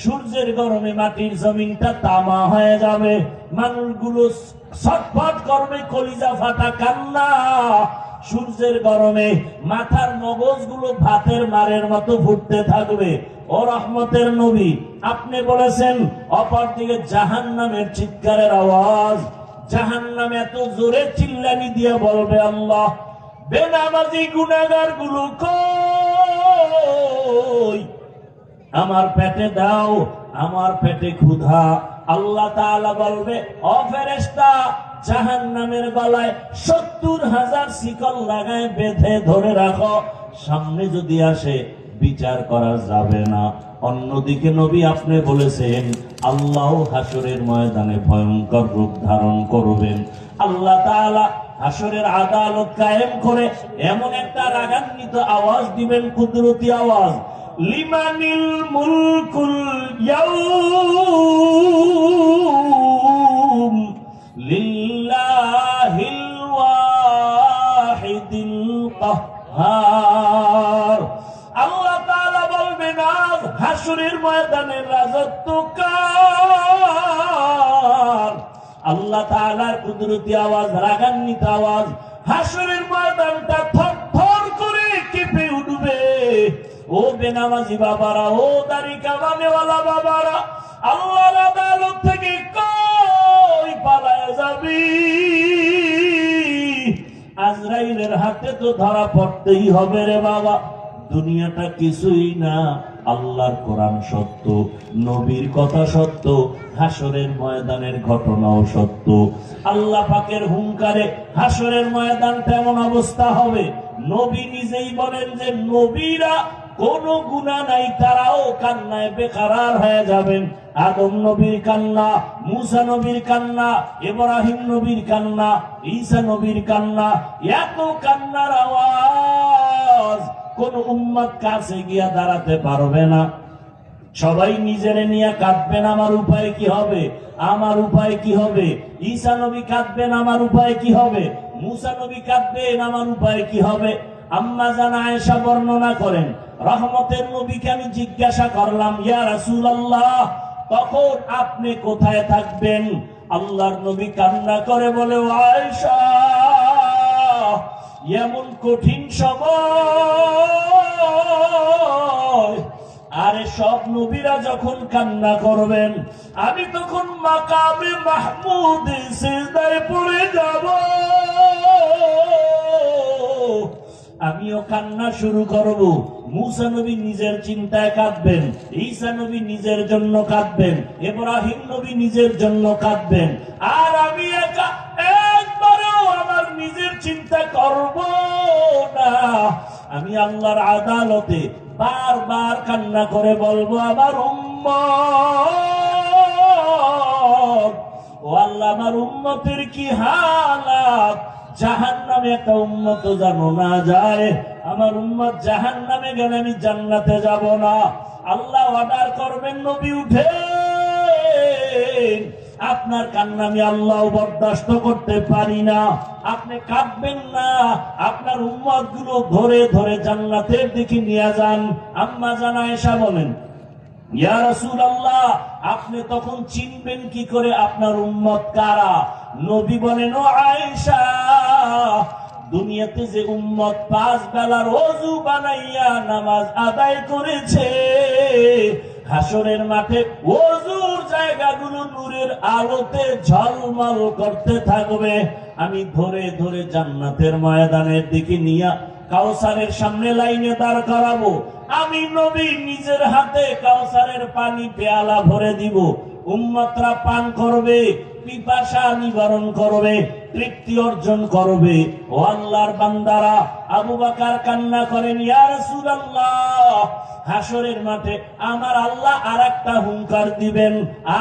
সূর্যের গরমে মাটির জমিনটা তামা হয়ে যাবে, মানুষগুলো ছটফট করবে, কলিজা ফাটা কান্না। সূর্যের গরমে মাথার মগজগুলো ভাতের মারের মতো ফুটতে থাকবে। ও রহমতের নবী, আপনি বলেছেন অপরদিকে জাহান্নামের চিৎকারের আওয়াজ, জাহান্নাম এত জোরে চিল্লানি দিয়ে বলবে, আল্লাহ, বেনামাজি গুনাহগার গুলো কই? আমার পেটে দাও, আমার পেটে ক্ষুধা। আল্লাহ তাআলা বলবে, ও ফেরেশতা, জাহান্নামের গলায় 70,000 শিকল লাগায় বেঁধে ধরে রাখো, সামনে যদি আসে বিচার করা যাবে না। অন্যদিকে নবী আপনি বলেছেন আল্লাহ হাসরের ময়দানে ভয়ঙ্কর রূপ ধারণ করবেন। আল্লাহ তাআলা হাসরের আদালত কায়েম করে এমন একটা রাগান্বিত আওয়াজ দিবেন, কুদরতি আওয়াজ, লিমানিল মুলকুল ইয়াউম লিল্লাহিল ওয়াহিদিল কাহ্হার। আল্লাহ তাআলা বলবেন, আজ হাসরের ময়দানের রাজত্ব কার? আল্লাহ তাআলার কুদরতি আওয়াজ, রাগান্বিত আওয়াজ, হাসরের ময়দানটা থরথর করে কেঁপে উঠবে। ও বেনামাজি বাবারা, ও দাড়ি কামানেওয়ালা বাবারা, আল্লাহর আদালত থেকে কই পালায় যাবি? আজরাইলের হাতে তো ধরা পড়তেই হবে রে বাবা। দুনিয়াটা কিছুই না, আল্লাহর কোরআন সত্য, নবীর কথা সত্য, হাসরের ময়দানের ঘটনাও সত্য। আল্লাহ পাকের হুঙ্কারে হাসরের ময়দানটা এমন অবস্থা হবে, নবী নিজেই বলেন যে নবীরা কোনো গুনাহ নাই, তারাও কান্নায় বেকারার হয়ে যাবেন। আদম নবীর কান্না, মুসা নবীর কান্না, ইব্রাহিম নবীর কান্না, ঈসা নবীর কান্না, এত কান্নার আওয়াজ কোন উম্মত কাছে গিয়া দাঁড়াতে পারবে না। সবাই নিজেরে নিয়ে কাঁদবেন, আমার উপায় কি হবে, আমার উপায় কি হবে? ঈসা নবী কাঁদবেন, আমার উপায় কি হবে? মুসা নবী কাঁদবেন, আমার উপায় কি হবে? আম্মা জান আয়েশা বর্ণনা করেন, রহমতের নবীকে আমি জিজ্ঞাসা করলাম, ইয়া রাসূলুল্লাহ, তখন আপনি কোথায় থাকবেন? আল্লাহর নবী কান্না করে বলে, ও আয়েশা, এমন কঠিন সময়, আরে সব নবীরা যখন কান্না করবেন, আমি তখন মাকামে মাহমুদে সিজদায় পড়ে যাব, আমিও কান্না শুরু করব। মুসা নবী নিজের চিন্তায় কাঁদবেন, ঈসা নবী নিজের জন্য কাঁদবেন, ইব্রাহিম নবী নিজের জন্য কাঁদবেন, আর আমি একা একবারও আমার নিজের চিন্তা করব না। আমি আল্লাহর আদালতে বারবার কান্না করে বলবো, আমার উম্মত, ও আল্লাহ, আমার উম্মতের কি হালাত। জাহান্নামে একটা উম্মত জানো না যায়, আমার উম্মত জাহান্নামে গেলে আমি জান্নাতে যাব না। আল্লাহ অর্ডার করবেন, নবী উঠে, আপনার কান্না আমি আল্লাহ বরদাস্ত করতে পারি না, আপনি কাঁদবেন না, আপনার উম্মত গুলো ধরে ধরে জান্নাতের দিকে নিয়ে যান। আম্মা জান আয়েশা বলেন, ইয়া রাসূলুল্লাহ, আপনি তখন চিনবেন কি করে আপনার উম্মত কারা? নবী বলেন, ও আয়েশা, দুনিয়াতে যে উম্মত 5 বেলার ওযু বানাইয়া নামাজ আদায় করেছে, হাসরের মাঠে ওযুর জায়গাগুলো নূরের আলোতে ঝলমল করতে থাকবে। আমি ধরে ধরে জান্নাতের ময়দানের দিকে নিয়ে কাউসারের সামনে লাইনে দাঁড় করাবো। আমি নবী নিজের হাতে কাউসারের পানি পেয়ালা ভরে দিব, উম্মতরা পান করবে, পিপাসা নিবারণ করবে, তৃপ্তি অর্জন করবে। ও আল্লাহর বান্দারা, আবু বকর কান্না করেন, ইয়া রাসূলুল্লাহ, হাসরের মাঠে আমার আল্লাহ আরেকটা হুঙ্কার দিবেন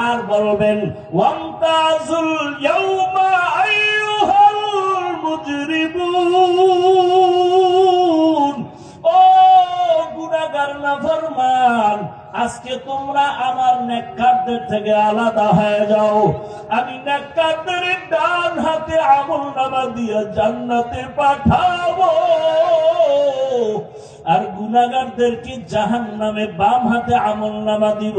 আর বলবেন, ওয়ামতাজুল ইয়াউমা আইয়ুহাল মুজরিমুন, ও গুনাহগার নাফরমান, আজকে তোমরা আমার নেককারদের থেকে আলাদা হয়ে যাও। আমি নেককারদের ডান হাতে আমলনামা দিয়ে জান্নাতে পাঠাবো, আর গুনাহগারদেরকে জাহান্নামে বাম হাতে আমলনামা দিব।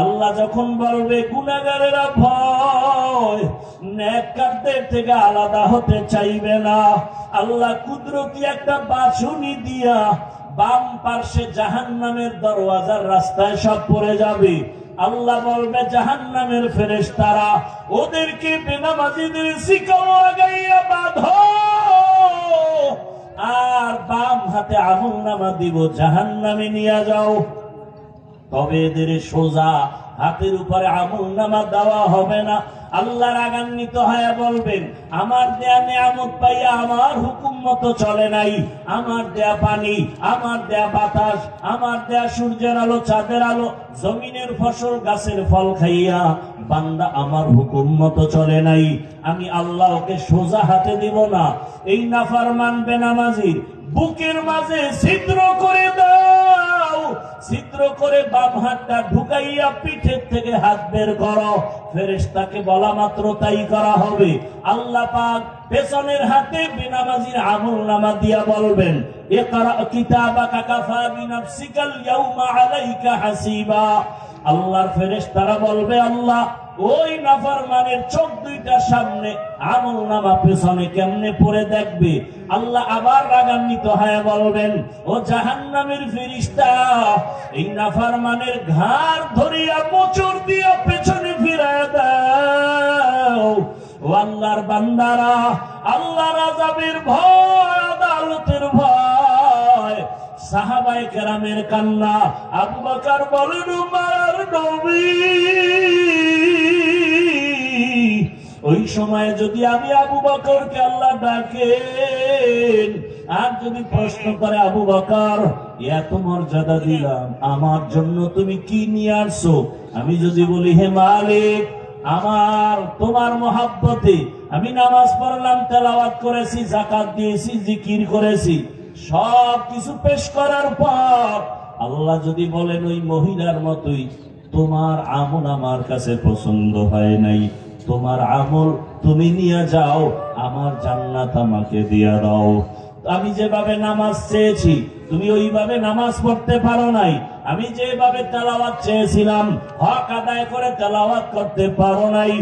আল্লাহ যখন বলবে গুনাহগারেরা ভয়, নেককারদের থেকে আলাদা হতে চাইবে না, আল্লাহ কুদরতি একটা বাঁশুনি দিয়া বাম পার্শ্বে জাহান্নামের দরওয়াজার রাস্তায় সব পড়ে যাবে। আল্লাহ বলবে, জাহান্নামের ফেরেশতারা, ওদেরকে বেনামাজিদের শিকল লাগাইয়া বাঁধো, আর বাম হাতে আমলনামা দিব, জাহান্নামে নিয়ে যাও। তবে এদের সোজা হাতের উপরে আমলনামা দেওয়া হবে না। আল্লাহ রাগান্বিত হয়ে বলবেন, আমার দেয়া নিয়ামত পাইয়া আমার হুকুম মতো চলে নাই, আমার দেয়া পানি, আমার দেয়া বাতাস, আমার দেয়া সূর্যের আলো, চাঁদের আলো, জমিনের ফসল, গাছের ফল খাইয়া বান্দা আমার হুকুম মতো চলে নাই, আমি আল্লাহ ওকে সোজা হাতে দিব না। এই নাফরমান বেনামাজির বুকের মাঝে ছিদ্র করে দাও, ছিদ্র করে বাম হাতটা ঢুকাইয়া পিঠের থেকে হাত বের করো। ফেরেশতাকে বলা মাত্র তাই করা হবে। আল্লাহ পাক পেছনের হাতে বেনামাজির আমলনামা দিয়া বলবেন, ইকরা কিতাবাকা কাফা বিনাফসিকাল ইয়াউমা আলাইকা হাসিবা। আল্লাহর ফেরেশতারা বলবে, আল্লাহ ওই নাফরমানের চোখ দুইটার সামনে আমলনামা পেছনে কেমনে পড়ে দেখবে। আল্লাহ আবার রাগান্বিত হয়ে বলবেন, ও জাহান্নামের ফেরেশতা, এই নাফরমানের ঘাড় ধরিয়া মোচড় দিয়া পেছনে ফিরায় দাও। ও আল্লাহর বান্দারা, আল্লাহর আযাবের ভয়, আদালতের ভয়, সাহাবায়ে কেরামের কান্না। আবু বকর বলেন, আমার নবী, ওই সময় যদি আমি আবু বকরকে আল্লাহ ডাকেন আর যদি প্রশ্ন করে, আবু বকর, এত মর্যাদা দিলাম, আমার জন্য তুমি কি নিয়ে আসছো? আমি যদি বলি, হে মালিক, আমার তোমার মহাব্বতে আমি নামাজ পড়লাম, তেলাওয়াত করেছি, যাকাত দিয়েছি, জিকির করেছি, সব কিছু পেশ করার পর আল্লাহ যদি বলেন, ওই মহিলার মতোই তোমার আমল আমার কাছে পছন্দ হয় নাই, তোমার আমল তুমি নিয়ে যাও, আমার জান্নাত আমাকে দিয়া দাও। আমি যেভাবে নামাজ চেয়েছি তুমি ওইভাবে নামাজ পড়তে পারো নাই, আমি যেভাবে তেলাওয়াত চেয়েছিলাম হক আদায় করে তেলাওয়াত করতে পারো নাই,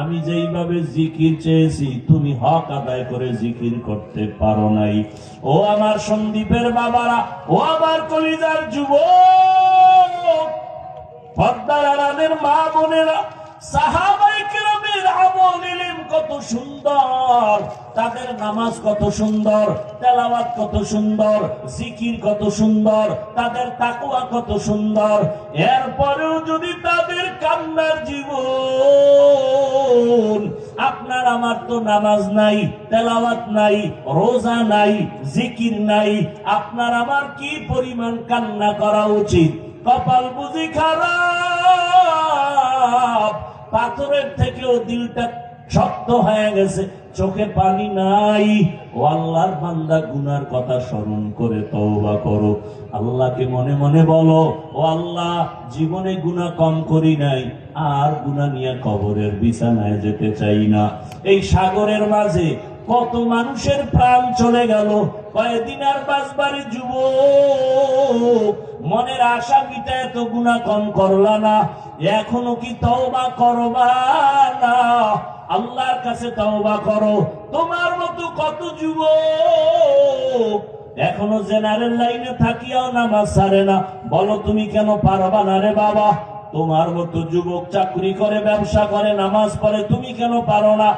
আমি যেইভাবে জিকির চেয়েছি তুমি হক আদায় করে জিকির করতে পারো নাই। ও আমার সন্দীপের বাবারা, ও আমার কলিজার যুবক, পর্দার আড়ালের মা বোনেরা, সাহাবায়ে কেরামের আমল ইলম কত সুন্দর, তাদের নামাজ কত সুন্দর, তেলাওয়াত কত সুন্দর, জিকির কত সুন্দর, তাদের তাকওয়া কত সুন্দর। এরপরেও যদি তাদের কান্নার জীবন, আপনার আমার তো নামাজ নাই, তেলাওয়াত নাই, রোজা নাই, জিকির নাই, আপনার আমার কি পরিমাণ কান্না করা উচিত? কপাল বুঝি খারাপ, পাথরের থেকেও দিলটা শক্ত হয়ে গেছে, চোখে পানি নাই। ও আল্লাহর বান্দা, গুনার কথা স্মরণ করে তওবা করো, আল্লাহকে মনে মনে বলো, ও আল্লাহ, জীবনে গুনাহ কম করি নাই, আর গুনাহ নিয়ে কবরের বিছানায় যেতে চাই না। এই সাগরের মাঝে কত মানুষের প্রাণ চলে গেল, কয়েকদিন আর বাঁচবারই যুবক, মনের আশা মিটায় তো গুনাহ কম করলা না, এখনো কি তওবা করবা না? আল্লাহর কাছে তওবা করো। তোমার মতো কত যুবক এখনো জেনারেল লাইনে থাকিয়াও নামাজ ছাড়ে না, বলো তুমি কেন পারবা না রে বাবা? তোমার মতো যুবক চাকরি করে, ব্যবসা করে, নামাজ পড়ে, তুমি কেন পারো না?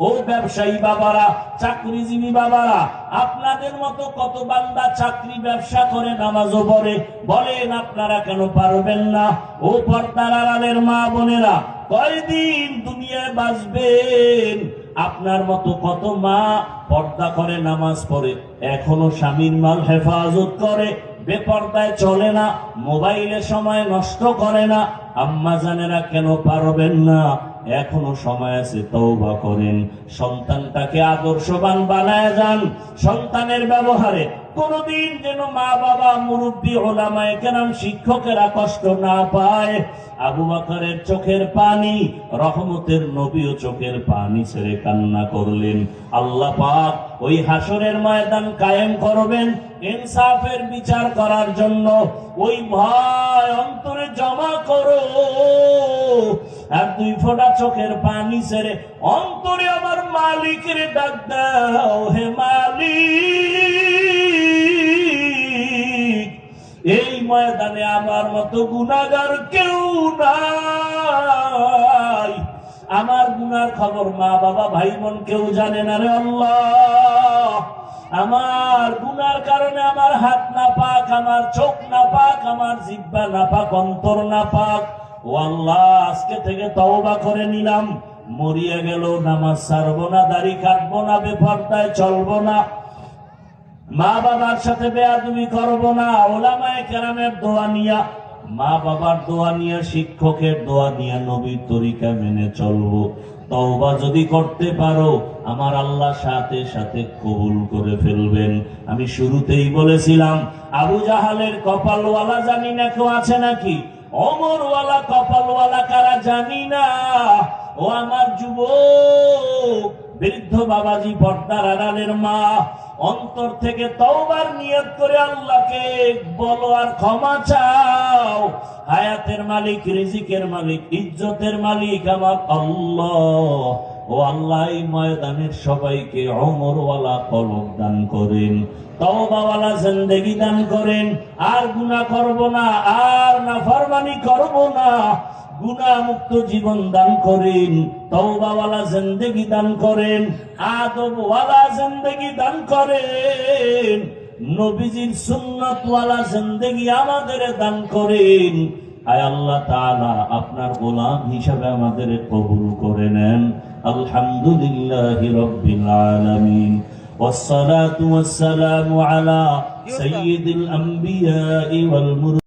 ও ব্যবসায়ী বাবারা, চাকরিজীবী বাবারা, আপনাদের মতো কত বান্দা চাকরি ব্যবসা করে, নামাজও পড়ে, বলেন আপনারা কেন পারবেন না? ও পর্দার আড়ালের মা বোনেরা, কয়দিন দুনিয়ায় বাঁচবেন? আপনার মতো কত মা পর্দা করে, নামাজ পড়ে, এখনো স্বামীর মাল হেফাজত করে, বেপর্দায় চলে না, মোবাইলে সময় নষ্ট করে না। আম্মা জানেরা কেন পারবেন না? এখনো সময় আছে, তওবা করেন। সন্তানটাকে আদর্শবান বানায় যান। সন্তানের ব্যবহারে কোনদিন যেন মা বাবা, মুরব্বী, ওলামায়ে কেরাম, শিক্ষকেরা কষ্ট না পায়। আবু বকরের চোখের পানি, রহমতের নবীও চোখের পানি ছেড়ে কান্না করলেন। আল্লাহ পাক ওই হাসরের ময়দান কায়েম করবেন ইনসাফের বিচার করার জন্য। ওই ভয় অন্তরে জমা করো, আর 2 ফোঁটা চোখের পানি ছেড়ে অন্তরে আমার মালিকের ডাক দাও, হে মালিক, এই ময়দানে আমার মতো গুনাহগার কেউ নাই, আমার গুনার খবর মা বাবা ভাই বোন কেউ জানে না রে আল্লাহ। আমার গুনার কারণে আমার হাত না পাক, আমার চোখ না পাক, আমার জিহ্বা না পাক, অন্তর না পাক। ও আল্লাহ, আজকে থেকে তওবা করে নিলাম, মরিয়া গেল নামাজ ছাড়বো না, দাড়ি কাটবো না, বেপরদায় চলবো না, মা বাবার সাথে বেয়াদবি করবো না, ওলামায়ে কেরামের দোয়া নিয়া, মা বাবার দোয়া নিয়া, শিক্ষকের দোয়া নিয়া, নবীর তরিকা মেনে চলবো। তওবা যদি করতে পারো, আমার আল্লাহ সাথে সাথে কবুল করে ফেলবেন। আমি শুরুতেই বলেছিলাম, আবু জাহালের কপালওয়ালা জানি না কেউ আছে নাকি? ওমরওয়ালা কপালওয়ালা কারা জানি না। ও আমার যুবক, বৃদ্ধ বাবাজি, পর্দার আড়ালের মা, অন্তর থেকে তওবার নিয়ত করে আল্লাহকে বলো আর ক্ষমা চাও। হায়াতের মালিক, রিজিকের মালিক, ইজ্জতের মালিক আমার আল্লাহ। ও আল্লাহ, এই ময়দানের সবাইকে ওমরওয়ালা কলব দান করেন, তওবাওয়ালা জিন্দেগি দান করেন। আর গুনাহ করব না, আর নাফরমানি করব না, গুনাহ মুক্ত জীবন দান করেন, তওবাওয়ালা জিন্দেগি দান করেন, আদবওয়ালা জিন্দেগি দান করেন, নবীজির সুন্নাতওয়ালা জিন্দেগি আমাদের দান করেন। আয় আল্লাহ তাআলা, আপনার গোলাম হিসাবে আমাদের কবুল করে নেন। আলহামদুলিল্লাহি রাব্বিল আলামিন, والصلاة والسلام على سيد الأنبياء والمرسلين।